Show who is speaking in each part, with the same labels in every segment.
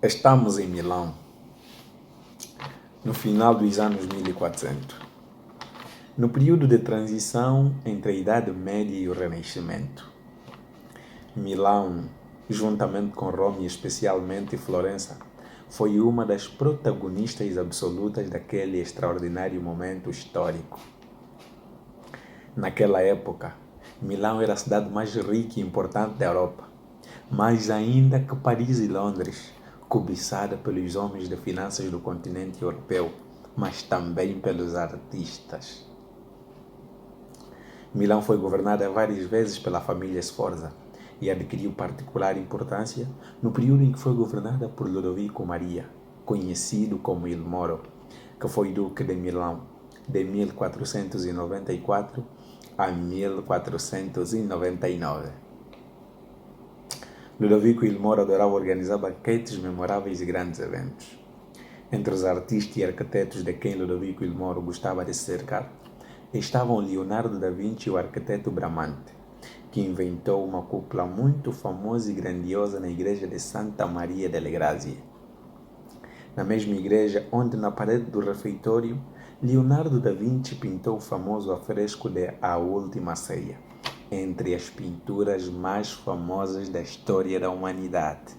Speaker 1: Estamos em Milão, no final dos anos 1400, no período de transição entre a Idade Média e o Renascimento. Milão, juntamente com Roma e especialmente Florença, foi uma das protagonistas absolutas daquele extraordinário momento histórico. Naquela época, Milão era a cidade mais rica e importante da Europa, mais ainda que Paris e Londres, cobiçada pelos homens de finanças do continente europeu, mas também pelos artistas. Milão foi governada várias vezes pela família Sforza e adquiriu particular importância no período em que foi governada por Ludovico Maria, conhecido como Il Moro, que foi duque de Milão de 1494 a 1499. Ludovico Il Moro adorava organizar banquetes memoráveis e grandes eventos. Entre os artistas e arquitetos de quem Ludovico Il Moro gostava de se cercar, estavam Leonardo da Vinci e o arquiteto Bramante, que inventou uma cúpula muito famosa e grandiosa na igreja de Santa Maria delle Grazie. Na mesma igreja onde, na parede do refeitório, Leonardo da Vinci pintou o famoso afresco de A Última Ceia, entre as pinturas mais famosas da história da humanidade.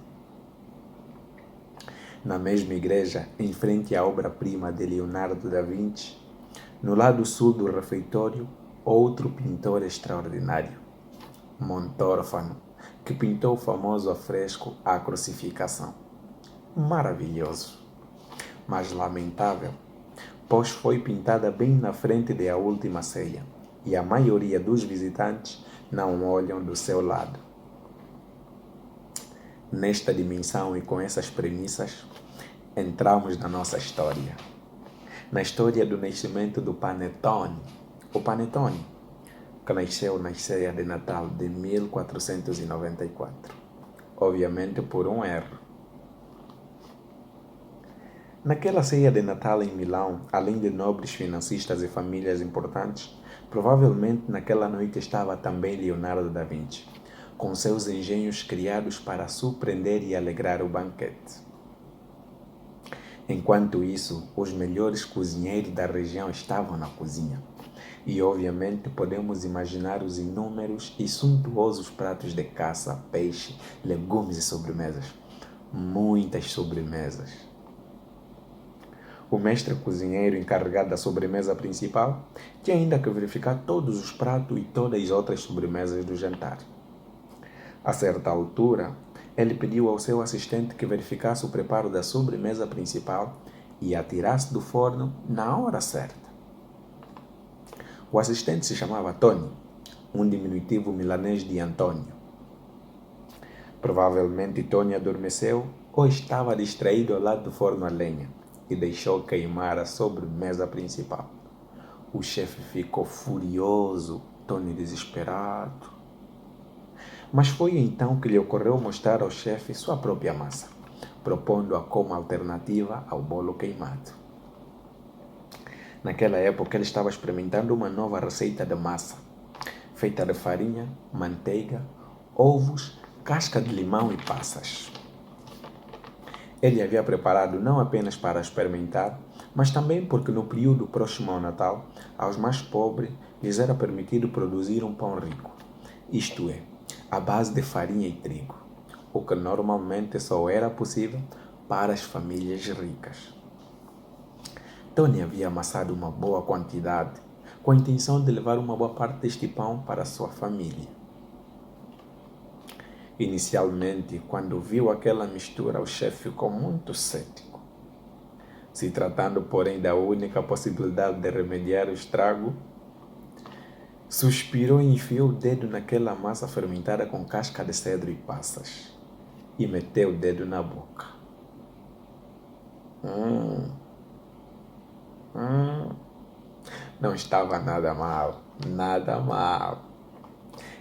Speaker 1: Na mesma igreja, em frente à obra-prima de Leonardo da Vinci, no lado sul do refeitório, outro pintor extraordinário, Montorfano, que pintou o famoso afresco A Crucificação. Maravilhoso, mas lamentável, pois foi pintada bem na frente de A Última Ceia, e a maioria dos visitantes não olham do seu lado. Nesta dimensão e com essas premissas, entramos na nossa história. Na história do nascimento do Panettone. O Panettone, que nasceu na ceia de Natal de 1494. Obviamente por um erro. Naquela ceia de Natal em Milão, além de nobres financistas e famílias importantes, provavelmente naquela noite estava também Leonardo da Vinci, com seus engenhos criados para surpreender e alegrar o banquete. Enquanto isso, os melhores cozinheiros da região estavam na cozinha. E obviamente podemos imaginar os inúmeros e suntuosos pratos de caça, peixe, legumes e sobremesas. Muitas sobremesas. O mestre cozinheiro encarregado da sobremesa principal tinha ainda que verificar todos os pratos e todas as outras sobremesas do jantar. A certa altura, ele pediu ao seu assistente que verificasse o preparo da sobremesa principal e a tirasse do forno na hora certa. O assistente se chamava Tony, um diminutivo milanês de Antônio. Provavelmente Tony adormeceu ou estava distraído ao lado do forno a lenha e deixou queimar a sobremesa principal. O chefe ficou furioso, Tony desesperado. Mas foi então que lhe ocorreu mostrar ao chefe sua própria massa, propondo-a como alternativa ao bolo queimado. Naquela época ele estava experimentando uma nova receita de massa, feita de farinha, manteiga, ovos, casca de limão e passas. Ele havia preparado não apenas para experimentar, mas também porque no período próximo ao Natal, aos mais pobres lhes era permitido produzir um pão rico, isto é, à base de farinha e trigo, o que normalmente só era possível para as famílias ricas. Tony havia amassado uma boa quantidade, com a intenção de levar uma boa parte deste pão para a sua família. Inicialmente, quando viu aquela mistura, o chefe ficou muito cético. Se tratando, porém, da única possibilidade de remediar o estrago, suspirou e enfiou o dedo naquela massa fermentada com casca de cedro e passas e meteu o dedo na boca. Não estava nada mal, nada mal.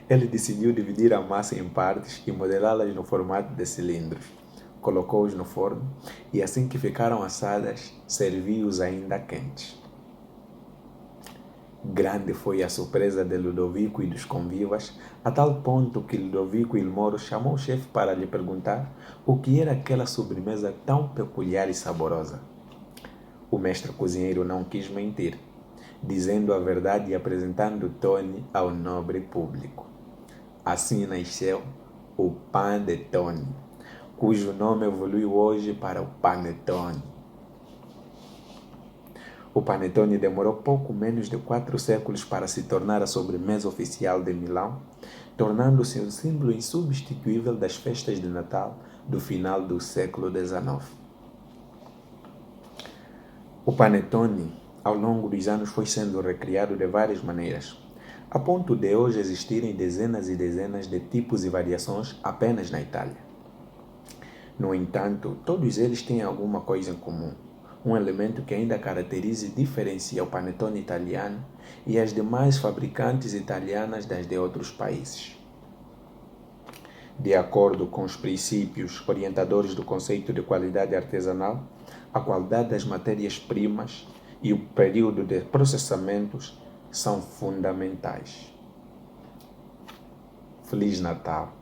Speaker 1: Ele decidiu dividir a massa em partes e modelá-las no formato de cilindros. Colocou-os no forno e assim que ficaram assadas, serviu-os ainda quentes. Grande foi a surpresa de Ludovico e dos convivas, a tal ponto que Ludovico Il Moro chamou o chefe para lhe perguntar o que era aquela sobremesa tão peculiar e saborosa. O mestre cozinheiro não quis mentir, dizendo a verdade e apresentando Tony ao nobre público. Assim nasceu o Panetone, cujo nome evoluiu hoje para o Panetone. O Panetone demorou pouco menos de 4 séculos para se tornar a sobremesa oficial de Milão, tornando-se um símbolo insubstituível das festas de Natal do final do século XIX. O Panetone, ao longo dos anos, foi sendo recriado de várias maneiras, a ponto de hoje existirem dezenas e dezenas de tipos e variações apenas na Itália. No entanto, todos eles têm alguma coisa em comum, um elemento que ainda caracteriza e diferencia o panetone italiano e as demais fabricantes italianas das de outros países. De acordo com os princípios orientadores do conceito de qualidade artesanal, a qualidade das matérias-primas e o período de processamentos são fundamentais. Feliz Natal!